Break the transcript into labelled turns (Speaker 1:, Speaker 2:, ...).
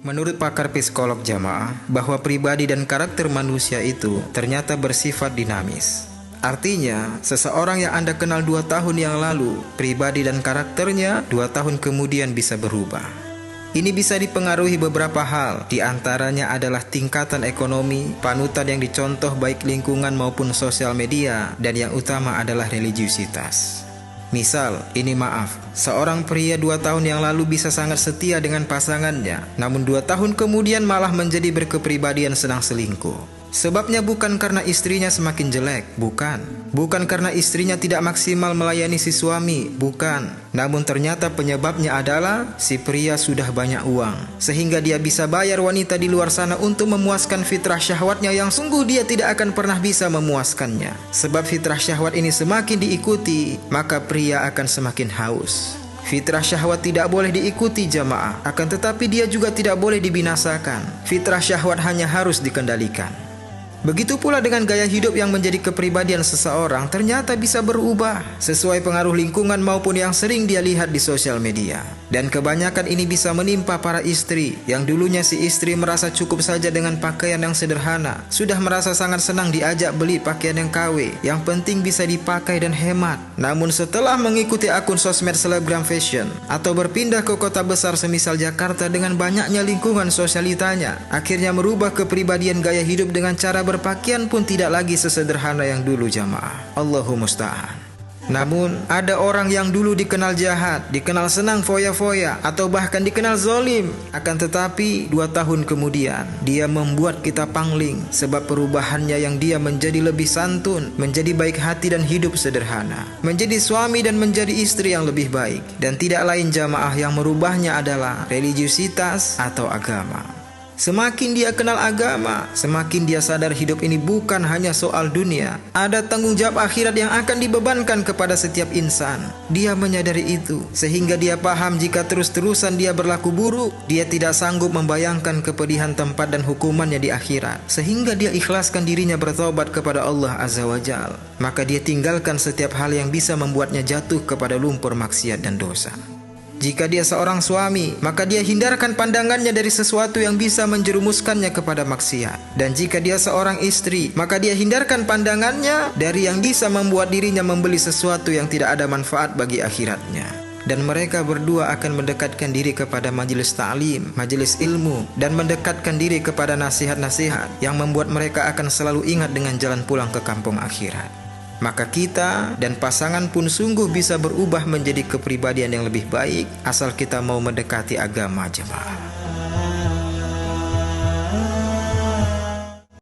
Speaker 1: Menurut pakar psikolog jamaah, bahwa pribadi dan karakter manusia itu ternyata bersifat dinamis. Artinya, seseorang yang Anda kenal 2 tahun yang lalu, pribadi dan karakternya 2 tahun kemudian bisa berubah. Ini bisa dipengaruhi beberapa hal, di antaranya adalah tingkatan ekonomi, panutan yang dicontoh baik lingkungan maupun sosial media, dan yang utama adalah religiusitas. Misal, ini maaf, seorang pria 2 tahun yang lalu bisa sangat setia dengan pasangannya, namun 2 tahun kemudian malah menjadi berkepribadian sedang selingkuh. Sebabnya bukan karena istrinya semakin jelek, bukan. Bukan karena istrinya tidak maksimal melayani si suami, bukan. Namun ternyata penyebabnya adalah si pria sudah banyak uang, sehingga dia bisa bayar wanita di luar sana untuk memuaskan fitrah syahwatnya yang sungguh dia tidak akan pernah bisa memuaskannya. Sebab fitrah syahwat ini semakin diikuti, maka pria akan semakin haus. Fitrah syahwat tidak boleh diikuti jamaah, akan tetapi dia juga tidak boleh dibinasakan. Fitrah syahwat hanya harus dikendalikan. Begitu pula dengan gaya hidup yang menjadi kepribadian seseorang ternyata bisa berubah sesuai pengaruh lingkungan maupun yang sering dia lihat di sosial media. Dan kebanyakan ini bisa menimpa para istri yang dulunya si istri merasa cukup saja dengan pakaian yang sederhana, sudah merasa sangat senang diajak beli pakaian yang KW, yang penting bisa dipakai dan hemat. Namun setelah mengikuti akun sosmed selebgram fashion atau berpindah ke kota besar semisal Jakarta dengan banyaknya lingkungan sosialitanya, akhirnya merubah kepribadian gaya hidup dengan cara berpakaian pun tidak lagi sesederhana yang dulu jamaah. Allahu musta'an. Namun ada orang yang dulu dikenal jahat, dikenal senang foya-foya, atau bahkan dikenal zolim, akan tetapi 2 tahun kemudian dia membuat kita pangling sebab perubahannya yang dia menjadi lebih santun, menjadi baik hati dan hidup sederhana, menjadi suami dan menjadi istri yang lebih baik. Dan tidak lain jamaah yang merubahnya adalah religiusitas atau agama. Semakin dia kenal agama, semakin dia sadar hidup ini bukan hanya soal dunia. Ada tanggung jawab akhirat yang akan dibebankan kepada setiap insan. Dia menyadari itu, sehingga dia paham jika terus-terusan dia berlaku buruk, dia tidak sanggup membayangkan kepedihan tempat dan hukumannya di akhirat. Sehingga dia ikhlaskan dirinya bertobat kepada Allah Azza wa Jal. Maka dia tinggalkan setiap hal yang bisa membuatnya jatuh kepada lumpur maksiat dan dosa. Jika dia seorang suami, maka dia hindarkan pandangannya dari sesuatu yang bisa menjerumuskannya kepada maksiat. Dan jika dia seorang istri, maka dia hindarkan pandangannya dari yang bisa membuat dirinya membeli sesuatu yang tidak ada manfaat bagi akhiratnya. Dan mereka berdua akan mendekatkan diri kepada majelis ta'lim, majelis ilmu, dan mendekatkan diri kepada nasihat-nasihat yang membuat mereka akan selalu ingat dengan jalan pulang ke kampung akhirat. Maka kita dan pasangan pun sungguh bisa berubah menjadi kepribadian yang lebih baik asal kita mau mendekati agama jemaah.